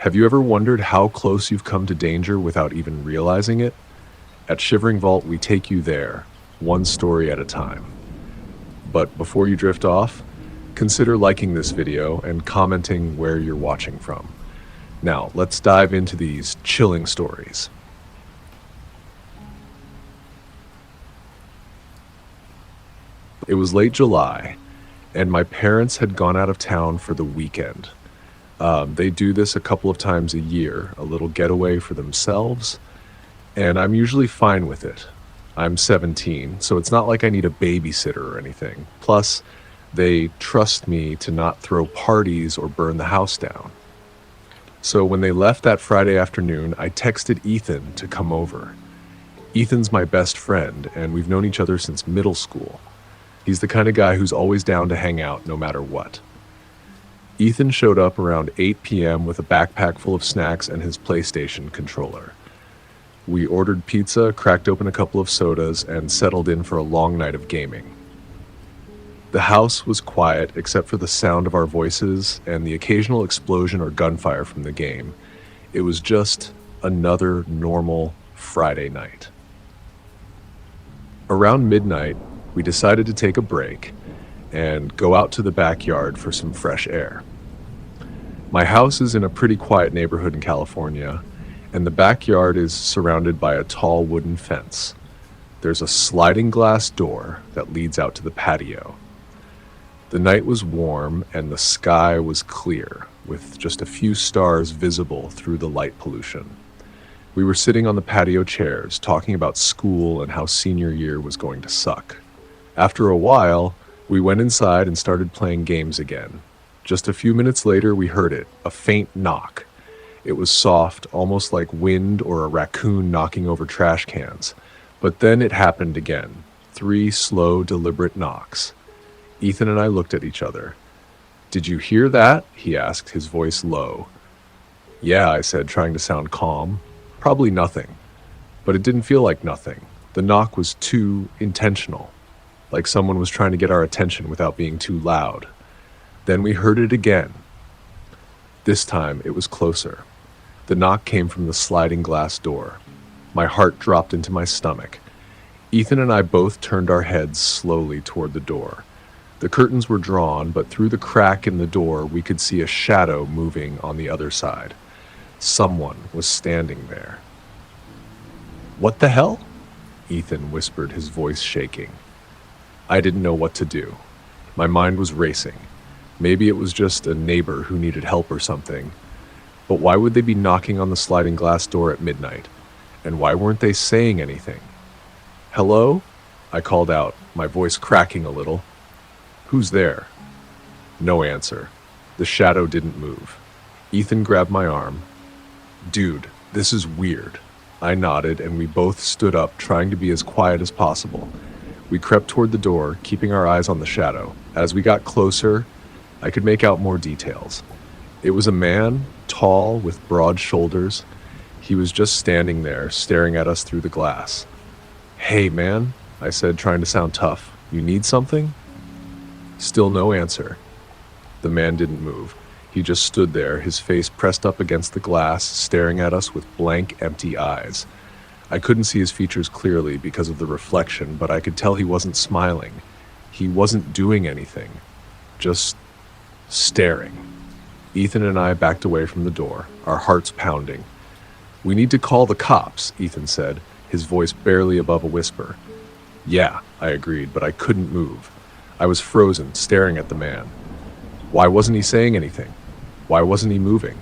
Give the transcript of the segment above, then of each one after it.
Have you ever wondered how close you've come to danger without even realizing it? At Shivering Vault, we take you there, one story at a time. But before you drift off, consider liking this video and commenting where you're watching from. Now, let's dive into these chilling stories. It was late July, and my parents had gone out of town for the weekend. They do this a couple of times a year, a little getaway for themselves, and I'm usually fine with it. I'm 17, so it's not like I need a babysitter or anything. Plus, they trust me to not throw parties or burn the house down. So when they left that Friday afternoon, I texted Ethan to come over. Ethan's my best friend, and we've known each other since middle school. He's the kind of guy who's always down to hang out no matter what. Ethan showed up around 8 p.m. with a backpack full of snacks and his PlayStation controller. We ordered pizza, cracked open a couple of sodas, and settled in for a long night of gaming. The house was quiet except for the sound of our voices and the occasional explosion or gunfire from the game. It was just another normal Friday night. Around midnight, we decided to take a break and go out to the backyard for some fresh air. My house is in a pretty quiet neighborhood in California, and the backyard is surrounded by a tall wooden fence. There's a sliding glass door that leads out to the patio. The night was warm and the sky was clear, with just a few stars visible through the light pollution. We were sitting on the patio chairs, talking about school and how senior year was going to suck. After a while, we went inside and started playing games again. Just a few minutes later, we heard it, a faint knock. It was soft, almost like wind or a raccoon knocking over trash cans. But then it happened again. 3 slow, deliberate knocks. Ethan and I looked at each other. "Did you hear that?" he asked, his voice low. "Yeah," I said, trying to sound calm. "Probably nothing." But it didn't feel like nothing. The knock was too intentional, like someone was trying to get our attention without being too loud. Then we heard it again. This time it was closer. The knock came from the sliding glass door. My heart dropped into my stomach. Ethan and I both turned our heads slowly toward the door. The curtains were drawn, but through the crack in the door we could see a shadow moving on the other side. Someone was standing there. "What the hell?" Ethan whispered, his voice shaking. I didn't know what to do. My mind was racing. Maybe it was just a neighbor who needed help or something. But why would they be knocking on the sliding glass door at midnight? And why weren't they saying anything? "Hello?" I called out, my voice cracking a little. "Who's there?" No answer. The shadow didn't move. Ethan grabbed my arm. "Dude, this is weird." I nodded, and we both stood up, trying to be as quiet as possible. We crept toward the door, keeping our eyes on the shadow. As we got closer, I could make out more details. It was a man, tall, with broad shoulders. He was just standing there, staring at us through the glass. "Hey, man," I said, trying to sound tough. "You need something?" Still no answer. The man didn't move. He just stood there, his face pressed up against the glass, staring at us with blank, empty eyes. I couldn't see his features clearly because of the reflection, but I could tell he wasn't smiling. He wasn't doing anything. Just staring. Ethan and I backed away from the door, our hearts pounding. "We need to call the cops," Ethan said, his voice barely above a whisper. "Yeah," I agreed, but I couldn't move. I was frozen, staring at the man. Why wasn't he saying anything? Why wasn't he moving?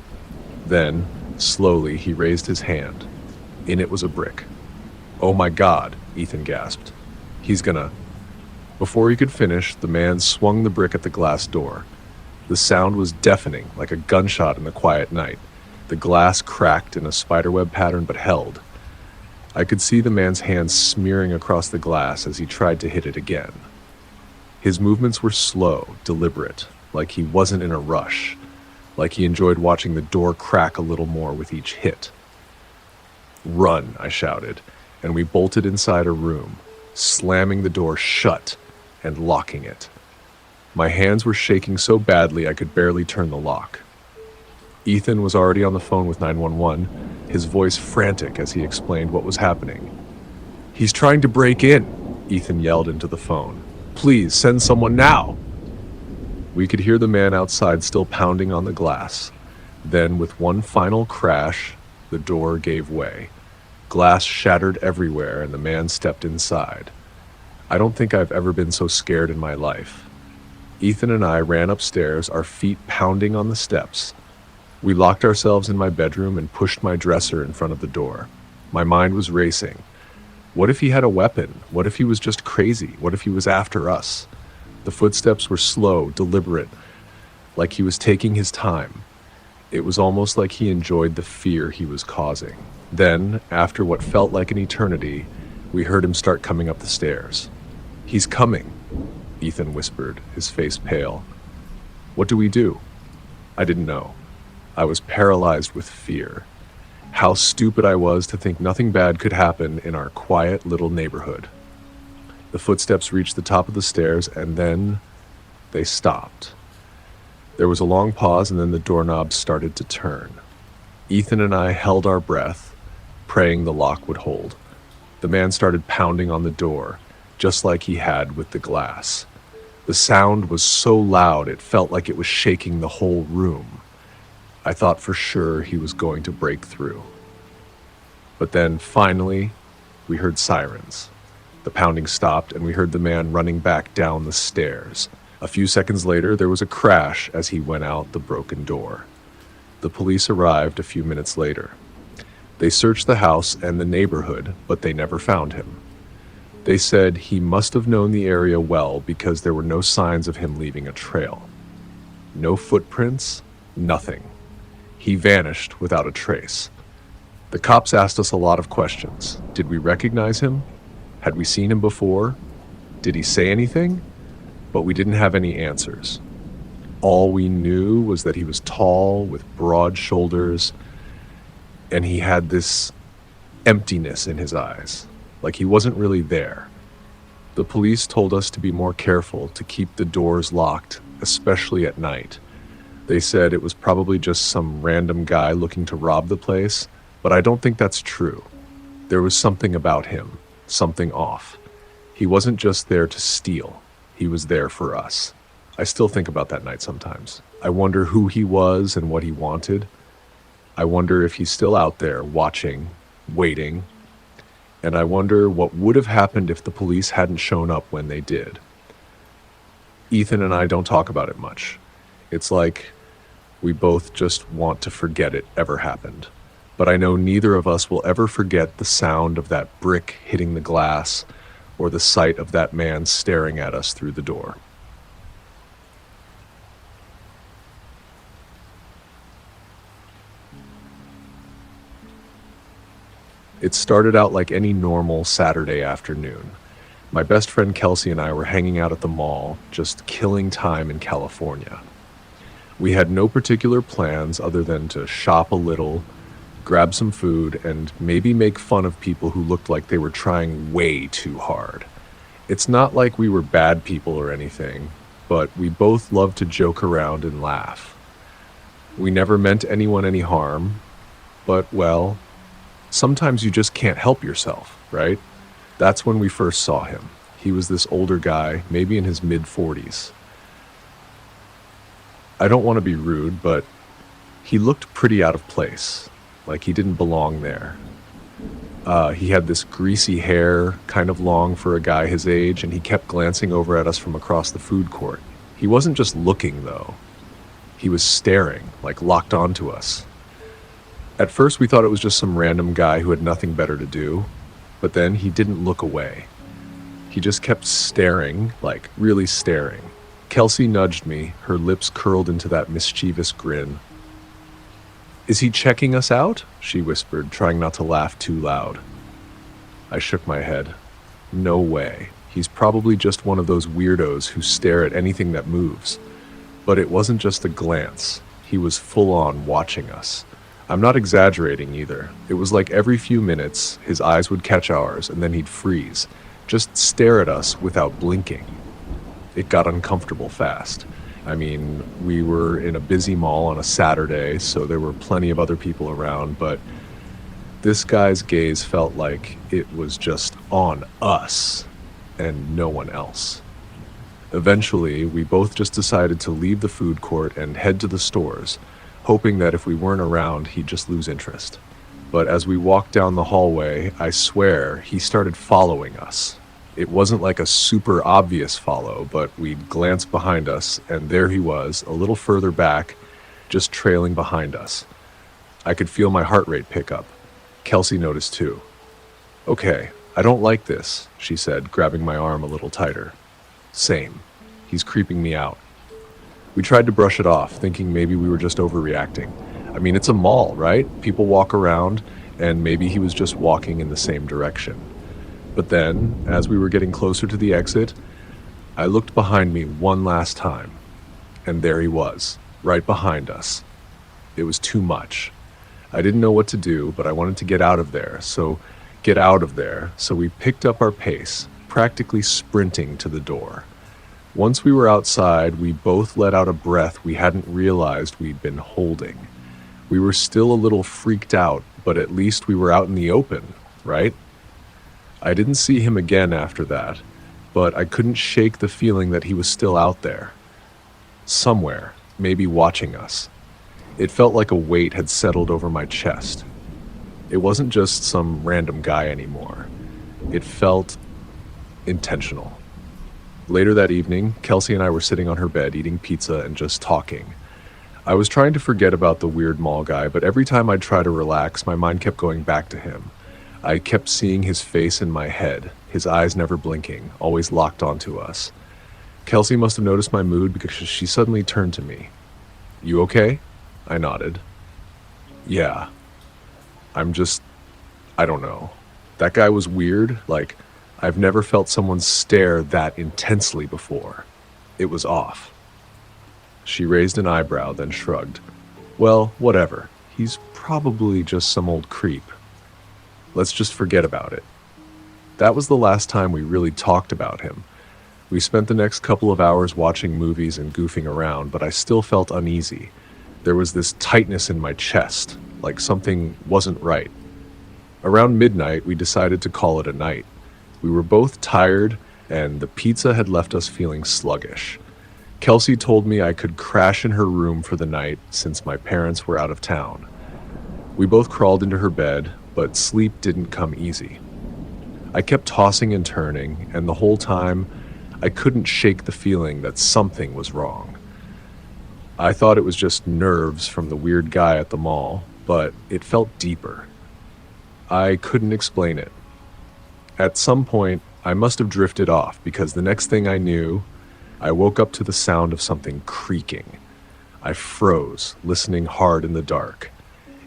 Then, slowly, he raised his hand. In it was a brick. "Oh my God," Ethan gasped. "He's gonna..." Before he could finish, the man swung the brick at the glass door. The sound was deafening, like a gunshot in the quiet night. The glass cracked in a spiderweb pattern but held. I could see the man's hands smearing across the glass as he tried to hit it again. His movements were slow, deliberate, like he wasn't in a rush, like he enjoyed watching the door crack a little more with each hit. "Run," I shouted, and we bolted inside a room, slamming the door shut and locking it. My hands were shaking so badly I could barely turn the lock. Ethan was already on the phone with 911, his voice frantic as he explained what was happening. "He's trying to break in," Ethan yelled into the phone. "Please, send someone now." We could hear the man outside still pounding on the glass. Then, with one final crash, the door gave way. Glass shattered everywhere, and the man stepped inside. I don't think I've ever been so scared in my life. Ethan and I ran upstairs, our feet pounding on the steps. We locked ourselves in my bedroom and pushed my dresser in front of the door. My mind was racing. What if he had a weapon? What if he was just crazy? What if he was after us? The footsteps were slow, deliberate, like he was taking his time. It was almost like he enjoyed the fear he was causing. Then, after what felt like an eternity, we heard him start coming up the stairs. "He's coming," Ethan whispered, his face pale. "What do we do?" I didn't know. I was paralyzed with fear. How stupid I was to think nothing bad could happen in our quiet little neighborhood. The footsteps reached the top of the stairs, and then they stopped. There was a long pause, and then the doorknob started to turn. Ethan and I held our breath, praying the lock would hold. The man started pounding on the door, just like he had with the glass. The sound was so loud it felt like it was shaking the whole room. I thought for sure he was going to break through. But then, finally, we heard sirens. The pounding stopped, and we heard the man running back down the stairs. A few seconds later, there was a crash as he went out the broken door. The police arrived a few minutes later. They searched the house and the neighborhood, but they never found him. They said he must have known the area well because there were no signs of him leaving a trail. No footprints, nothing. He vanished without a trace. The cops asked us a lot of questions. Did we recognize him? Had we seen him before? Did he say anything? But we didn't have any answers. All we knew was that he was tall, with broad shoulders, and he had this emptiness in his eyes, like he wasn't really there. The police told us to be more careful, to keep the doors locked, especially at night. They said it was probably just some random guy looking to rob the place, but I don't think that's true. There was something about him, something off. He wasn't just there to steal. He was there for us. I still think about that night sometimes. I wonder who he was and what he wanted. I wonder if he's still out there watching, waiting. And I wonder what would have happened if the police hadn't shown up when they did. Ethan and I don't talk about it much. It's like we both just want to forget it ever happened. But I know neither of us will ever forget the sound of that brick hitting the glass or the sight of that man staring at us through the door. It started out like any normal Saturday afternoon. My best friend Kelsey and I were hanging out at the mall, just killing time in California. We had no particular plans other than to shop a little, grab some food, and maybe make fun of people who looked like they were trying way too hard. It's not like we were bad people or anything, but we both loved to joke around and laugh. We never meant anyone any harm, but, well, sometimes you just can't help yourself, right? That's when we first saw him. He was this older guy, maybe in his mid-40s. I don't want to be rude, but he looked pretty out of place, like he didn't belong there. He had this greasy hair, kind of long for a guy his age, and he kept glancing over at us from across the food court. He wasn't just looking, though. He was staring, like locked onto us. At first, we thought it was just some random guy who had nothing better to do, but then he didn't look away. He just kept staring, like really staring. Kelsey nudged me, her lips curled into that mischievous grin. "Is he checking us out?" she whispered, trying not to laugh too loud. I shook my head. No way. He's probably just one of those weirdos who stare at anything that moves. But it wasn't just a glance. He was full on watching us. I'm not exaggerating either. It was like every few minutes, his eyes would catch ours and then he'd freeze, just stare at us without blinking. It got uncomfortable fast. I mean, we were in a busy mall on a Saturday, so there were plenty of other people around, but this guy's gaze felt like it was just on us and no one else. Eventually, we both just decided to leave the food court and head to the stores, hoping that if we weren't around, he'd just lose interest. But as we walked down the hallway, I swear, he started following us. It wasn't like a super obvious follow, but we'd glance behind us, and there he was, a little further back, just trailing behind us. I could feel my heart rate pick up. Kelsey noticed too. "Okay, I don't like this," she said, grabbing my arm a little tighter. "Same. He's creeping me out." We tried to brush it off, thinking maybe we were just overreacting. I mean, it's a mall, right? People walk around, and maybe he was just walking in the same direction. But then, as we were getting closer to the exit, I looked behind me one last time, and there he was, right behind us. It was too much. I didn't know what to do, but I wanted to get out of there, so we picked up our pace, practically sprinting to the door. Once we were outside, we both let out a breath we hadn't realized we'd been holding. We were still a little freaked out, but at least we were out in the open, right? I didn't see him again after that, but I couldn't shake the feeling that he was still out there. Somewhere, maybe watching us. It felt like a weight had settled over my chest. It wasn't just some random guy anymore. It felt intentional. Later that evening, Kelsey and I were sitting on her bed eating pizza and just talking. I was trying to forget about the weird mall guy, but every time I'd try to relax, my mind kept going back to him. I kept seeing his face in my head, his eyes never blinking, always locked onto us. Kelsey must have noticed my mood because she suddenly turned to me. "You okay?" I nodded. "Yeah. I don't know. That guy was weird, like, I've never felt someone stare that intensely before. It was off." She raised an eyebrow, then shrugged. "Well, whatever. He's probably just some old creep. Let's just forget about it." That was the last time we really talked about him. We spent the next couple of hours watching movies and goofing around, but I still felt uneasy. There was this tightness in my chest, like something wasn't right. Around midnight, we decided to call it a night. We were both tired, and the pizza had left us feeling sluggish. Kelsey told me I could crash in her room for the night since my parents were out of town. We both crawled into her bed, but sleep didn't come easy. I kept tossing and turning, and the whole time, I couldn't shake the feeling that something was wrong. I thought it was just nerves from the weird guy at the mall, but it felt deeper. I couldn't explain it. At some point, I must have drifted off because the next thing I knew, I woke up to the sound of something creaking. I froze, listening hard in the dark.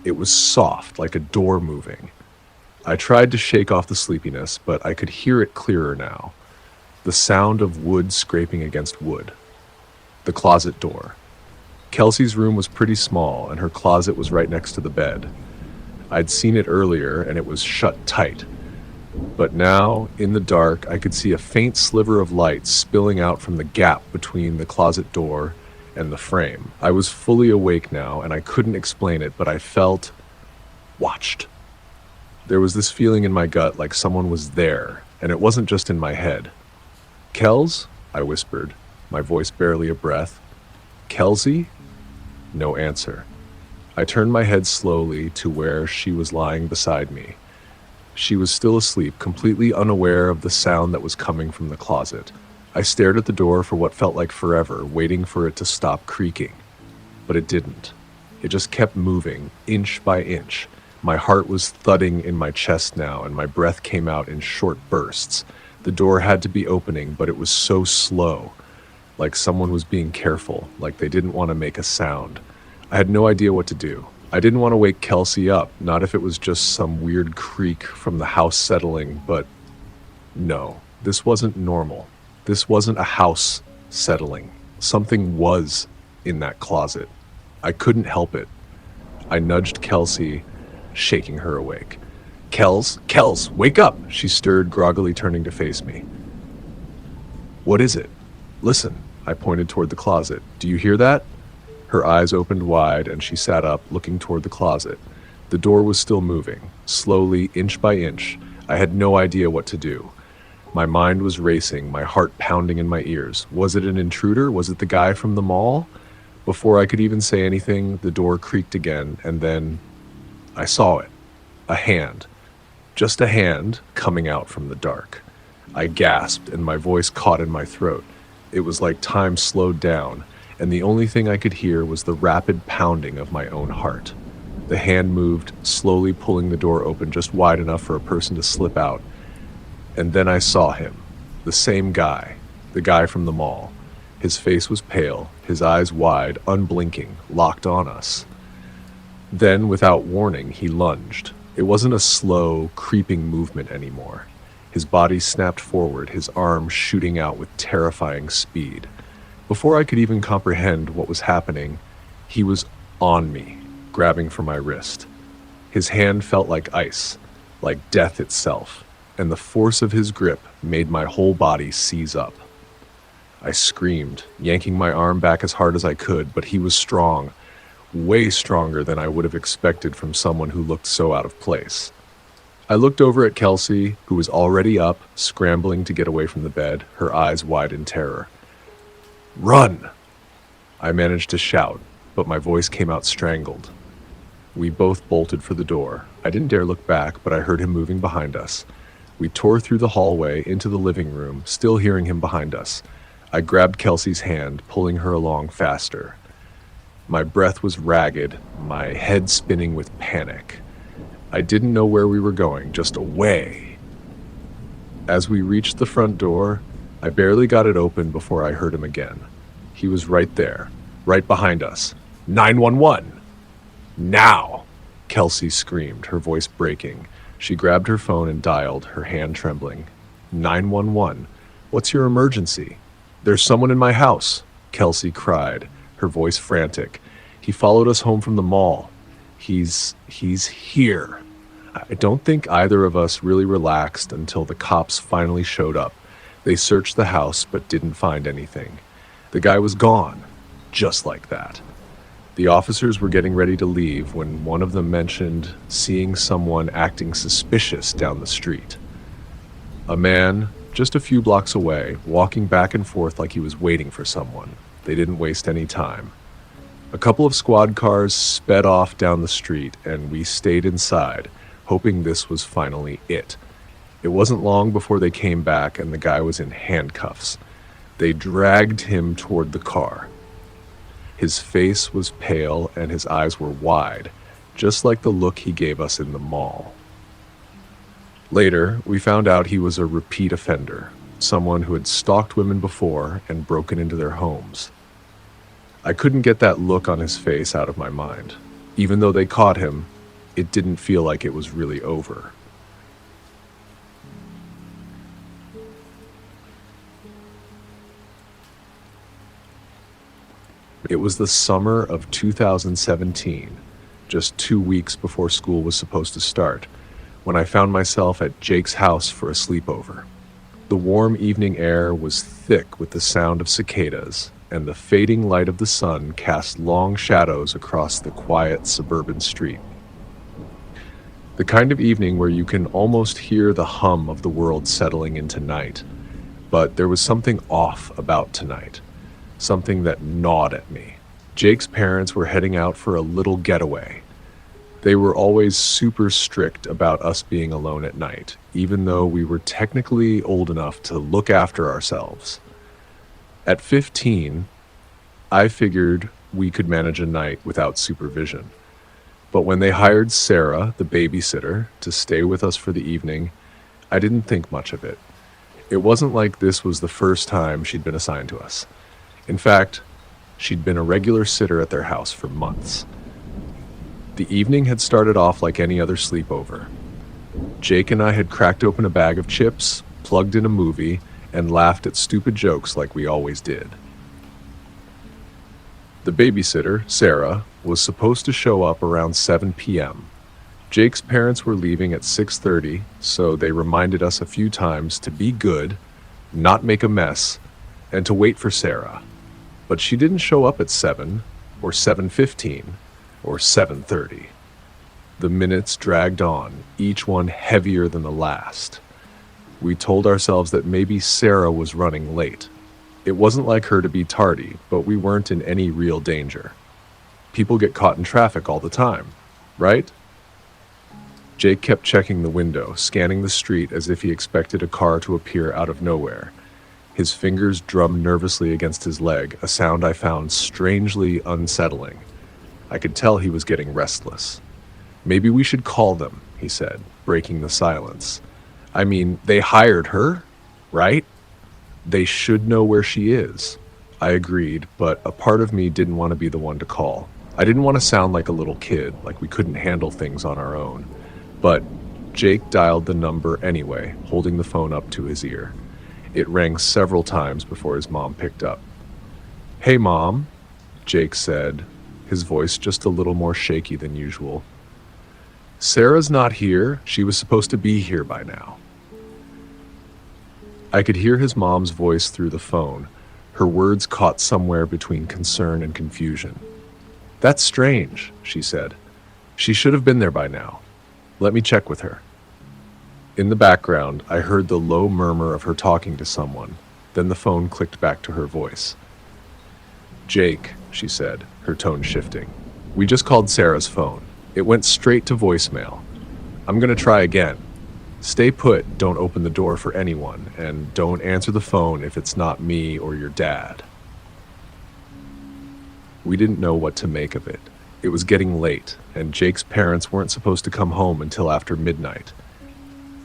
It was soft, like a door moving. I tried to shake off the sleepiness, but I could hear it clearer now. The sound of wood scraping against wood. The closet door. Kelsey's room was pretty small, and her closet was right next to the bed. I'd seen it earlier, and it was shut tight. But now, in the dark, I could see a faint sliver of light spilling out from the gap between the closet door and the frame. I was fully awake now, and I couldn't explain it, but I felt watched. There was this feeling in my gut like someone was there, and it wasn't just in my head. "Kels?" I whispered, my voice barely a breath. "Kelsey?" No answer. I turned my head slowly to where she was lying beside me. She was still asleep, completely unaware of the sound that was coming from the closet. I stared at the door for what felt like forever, waiting for it to stop creaking. But it didn't. It just kept moving, inch by inch. My heart was thudding in my chest now, and my breath came out in short bursts. The door had to be opening, but it was so slow, like someone was being careful, like they didn't want to make a sound. I had no idea what to do. I didn't want to wake Kelsey up, not if it was just some weird creak from the house settling, but no, this wasn't normal. This wasn't a house settling. Something was in that closet. I couldn't help it. I nudged Kelsey, shaking her awake. Kels, wake up!" She stirred, groggily turning to face me. "What is it? Listen." I pointed toward the closet. Do you hear that? Her eyes opened wide and she sat up, looking toward the closet. The door was still moving, slowly, inch by inch. I had no idea what to do. My mind was racing, my heart pounding in my ears. Was it an intruder? Was it the guy from the mall? Before I could even say anything, the door creaked again, and then I saw it. A hand. Just a hand coming out from the dark. I gasped, and my voice caught in my throat. It was like time slowed down, and the only thing I could hear was the rapid pounding of my own heart. The hand moved, slowly pulling the door open just wide enough for a person to slip out. And then I saw him. The same guy. The guy from the mall. His face was pale, his eyes wide, unblinking, locked on us. Then, without warning, he lunged. It wasn't a slow, creeping movement anymore. His body snapped forward, his arms shooting out with terrifying speed. Before I could even comprehend what was happening, he was on me, grabbing for my wrist. His hand felt like ice, like death itself, and the force of his grip made my whole body seize up. I screamed, yanking my arm back as hard as I could, but he was strong, way stronger than I would have expected from someone who looked so out of place. I looked over at Kelsey, who was already up, scrambling to get away from the bed, her eyes wide in terror. "Run!" I managed to shout, but my voice came out strangled. We both bolted for the door. I didn't dare look back, but I heard him moving behind us. We tore through the hallway into the living room, still hearing him behind us. I grabbed Kelsey's hand, pulling her along faster. My breath was ragged, my head spinning with panic. I didn't know where we were going, just away. As we reached the front door, I barely got it open before I heard him again. He was right there, right behind us. 911! Now! Kelsey screamed, her voice breaking. She grabbed her phone and dialed, her hand trembling. 911. What's your emergency? There's someone in my house, Kelsey cried, her voice frantic. He followed us home from the mall. He's here. I don't think either of us really relaxed until the cops finally showed up. They searched the house but didn't find anything. The guy was gone, just like that. The officers were getting ready to leave when one of them mentioned seeing someone acting suspicious down the street. A man, just a few blocks away, walking back and forth like he was waiting for someone. They didn't waste any time. A couple of squad cars sped off down the street, and we stayed inside, hoping this was finally it. It wasn't long before they came back, and the guy was in handcuffs. They dragged him toward the car. His face was pale, and his eyes were wide, just like the look he gave us in the mall. Later, we found out he was a repeat offender, someone who had stalked women before and broken into their homes. I couldn't get that look on his face out of my mind. Even though they caught him, it didn't feel like it was really over. It was the summer of 2017, just 2 weeks before school was supposed to start, when I found myself at Jake's house for a sleepover. The warm evening air was thick with the sound of cicadas, and the fading light of the sun cast long shadows across the quiet suburban street. The kind of evening where you can almost hear the hum of the world settling into night. But there was something off about tonight, something that gnawed at me. Jake's parents were heading out for a little getaway. They were always super strict about us being alone at night, even though we were technically old enough to look after ourselves. At 15, I figured we could manage a night without supervision. But when they hired Sarah, the babysitter, to stay with us for the evening, I didn't think much of it. It wasn't like this was the first time she'd been assigned to us. In fact, she'd been a regular sitter at their house for months. The evening had started off like any other sleepover. Jake and I had cracked open a bag of chips, plugged in a movie, and laughed at stupid jokes like we always did. The babysitter, Sarah, was supposed to show up around 7 p.m. Jake's parents were leaving at 6:30, so they reminded us a few times to be good, not make a mess, and to wait for Sarah. but she didn't show up at 7 or 7:15 or 7:30. The minutes dragged on, each one heavier than the last. We told ourselves that maybe Sarah was running late. It wasn't like her to be tardy, but we weren't in any real danger. People get caught in traffic all the time, right? Jake kept checking the window, scanning the street as if he expected a car to appear out of nowhere. His fingers drummed nervously against his leg, a sound I found strangely unsettling. I could tell he was getting restless. "Maybe we should call them," he said, breaking the silence. "I mean, they hired her, right? They should know where she is." I agreed, but a part of me didn't want to be the one to call. I didn't want to sound like a little kid, like we couldn't handle things on our own. But Jake dialed the number anyway, holding the phone up to his ear. It rang several times before his mom picked up. "Hey, Mom," Jake said, his voice just a little more shaky than usual. "Sarah's not here. She was supposed to be here by now." I could hear his mom's voice through the phone, her words caught somewhere between concern and confusion. "That's strange," she said. "She should have been there by now. Let me check with her." In the background, I heard the low murmur of her talking to someone. Then the phone clicked back to her voice. "Jake," she said, her tone shifting. "We just called Sarah's phone. It went straight to voicemail. I'm going to try again. Stay put, don't open the door for anyone, and don't answer the phone if it's not me or your dad." We didn't know what to make of it. It was getting late, and Jake's parents weren't supposed to come home until after midnight.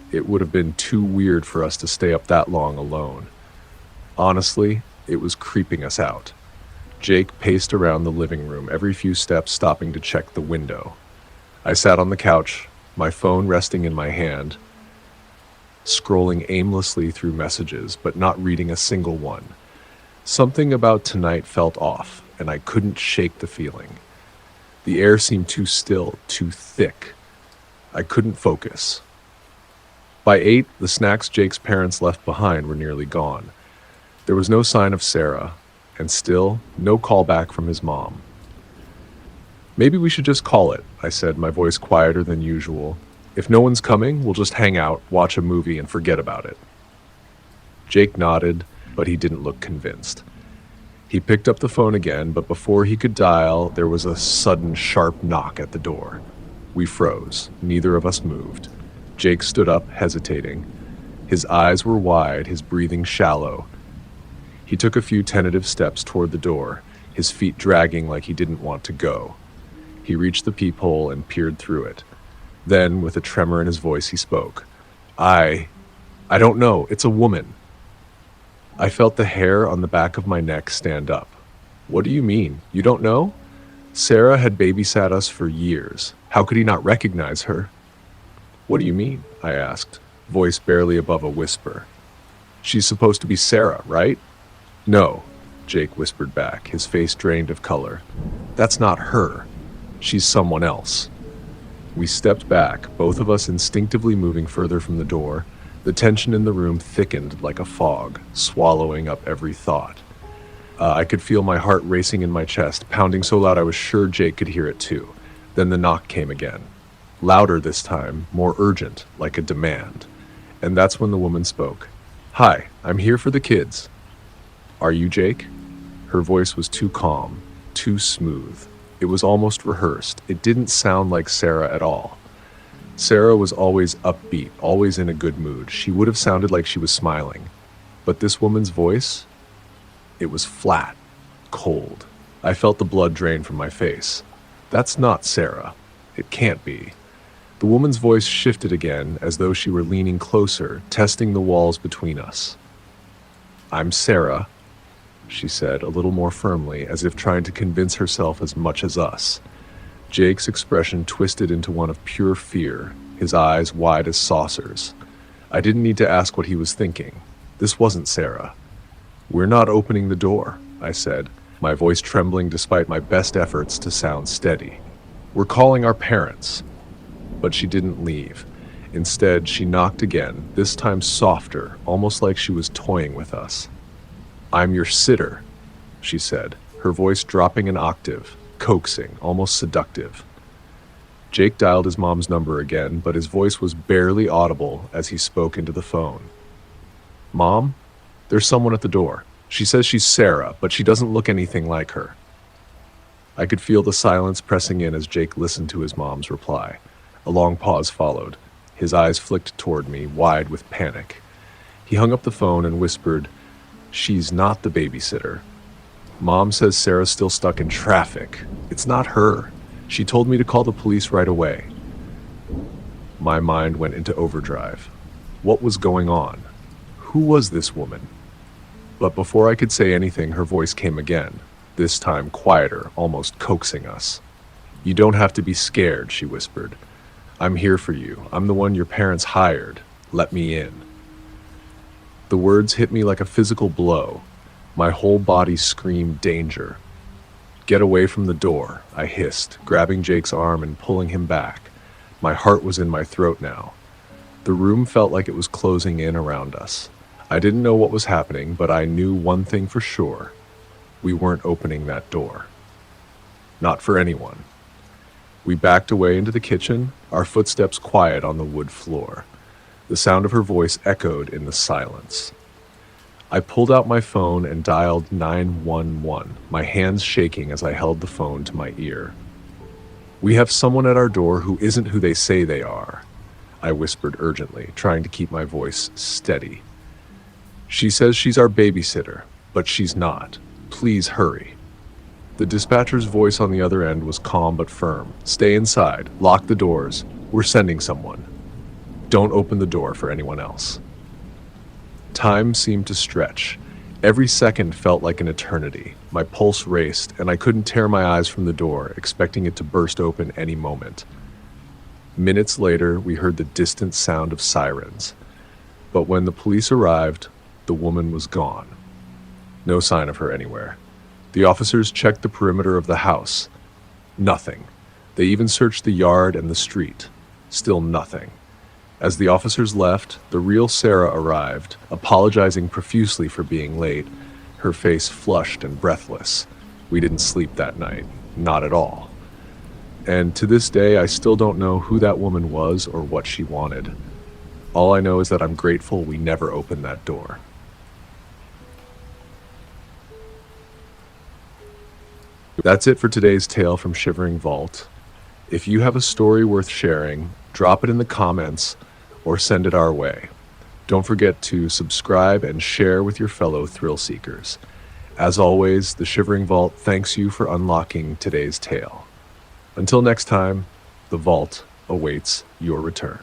It would have been too weird for us to stay up that long alone. Honestly, it was creeping us out. Jake paced around the living room, every few steps stopping to check the window. I sat on the couch, my phone resting in my hand, scrolling aimlessly through messages, but not reading a single one. Something about tonight felt off, and I couldn't shake the feeling. The air seemed too still, too thick. I couldn't focus. By 8, the snacks Jake's parents left behind were nearly gone. There was no sign of Sarah, and still, no call back from his mom. "Maybe we should just call it," I said, my voice quieter than usual. "If no one's coming, we'll just hang out, watch a movie, and forget about it." Jake nodded, but he didn't look convinced. He picked up the phone again, but before he could dial, there was a sudden sharp knock at the door. We froze. Neither of us moved. Jake stood up, hesitating. His eyes were wide, his breathing shallow. He took a few tentative steps toward the door, his feet dragging like he didn't want to go. He reached the peephole and peered through it. Then, with a tremor in his voice, he spoke. I don't know. It's a woman." I felt the hair on the back of my neck stand up. "What do you mean? You don't know?" Sarah had babysat us for years. How could he not recognize her? "What do you mean?" I asked, voice barely above a whisper. "She's supposed to be Sarah, right?" "No," Jake whispered back, his face drained of color. "That's not her. She's someone else." We stepped back, both of us instinctively moving further from the door. The tension in the room thickened like a fog, swallowing up every thought. I could feel my heart racing in my chest, pounding so loud I was sure Jake could hear it too. Then the knock came again. Louder this time, more urgent, like a demand. And that's when the woman spoke. "Hi, I'm here for the kids." "Are you Jake?" Her voice was too calm, too smooth. It was almost rehearsed. It didn't sound like Sarah at all. Sarah was always upbeat, always in a good mood. She would have sounded like she was smiling. But this woman's voice, it was flat, cold. I felt the blood drain from my face. That's not Sarah. It can't be. The woman's voice shifted again, as though she were leaning closer, testing the walls between us. "I'm Sarah," she said, a little more firmly, as if trying to convince herself as much as us. Jake's expression twisted into one of pure fear, his eyes wide as saucers. I didn't need to ask what he was thinking. This wasn't Sarah. "We're not opening the door," I said, my voice trembling despite my best efforts to sound steady. "We're calling our parents." But she didn't leave. Instead, she knocked again, this time softer, almost like she was toying with us. "I'm your sitter," she said, her voice dropping an octave, coaxing, almost seductive. Jake dialed his mom's number again, but his voice was barely audible as he spoke into the phone. Mom, there's someone at the door. She says she's Sarah, but she doesn't look anything like her. I could feel the silence pressing in as Jake listened to his mom's reply. A long pause followed. His eyes flicked toward me, wide with panic. He hung up the phone and whispered, "She's not the babysitter. Mom says Sarah's still stuck in traffic. It's not her. She told me to call the police right away." My mind went into overdrive. What was going on? Who was this woman? But before I could say anything, her voice came again, this time quieter, almost coaxing us. "You don't have to be scared," she whispered. "I'm here for you. I'm the one your parents hired. Let me in." The words hit me like a physical blow. My whole body screamed danger. "Get away from the door," I hissed, grabbing Jake's arm and pulling him back. My heart was in my throat now. The room felt like it was closing in around us. I didn't know what was happening, but I knew one thing for sure. We weren't opening that door. Not for anyone. We backed away into the kitchen, our footsteps quiet on the wood floor. The sound of her voice echoed in the silence. I pulled out my phone and dialed 911, my hands shaking as I held the phone to my ear. "We have someone at our door who isn't who they say they are," I whispered urgently, trying to keep my voice steady. "She says she's our babysitter, but she's not. Please hurry." The dispatcher's voice on the other end was calm but firm. "Stay inside. Lock the doors. We're sending someone. Don't open the door for anyone else." Time seemed to stretch. Every second felt like an eternity. My pulse raced, and I couldn't tear my eyes from the door, expecting it to burst open any moment. Minutes later, we heard the distant sound of sirens. But when the police arrived, the woman was gone. No sign of her anywhere. The officers checked the perimeter of the house. Nothing. They even searched the yard and the street. Still nothing. As the officers left, the real Sarah arrived, apologizing profusely for being late, her face flushed and breathless. We didn't sleep that night. Not at all. And to this day, I still don't know who that woman was or what she wanted. All I know is that I'm grateful we never opened that door. That's it for today's tale from Shivering Vault. If you have a story worth sharing, drop it in the comments or send it our way. Don't forget to subscribe and share with your fellow thrill seekers. As always, the Shivering Vault thanks you for unlocking today's tale. Until next time, the vault awaits your return.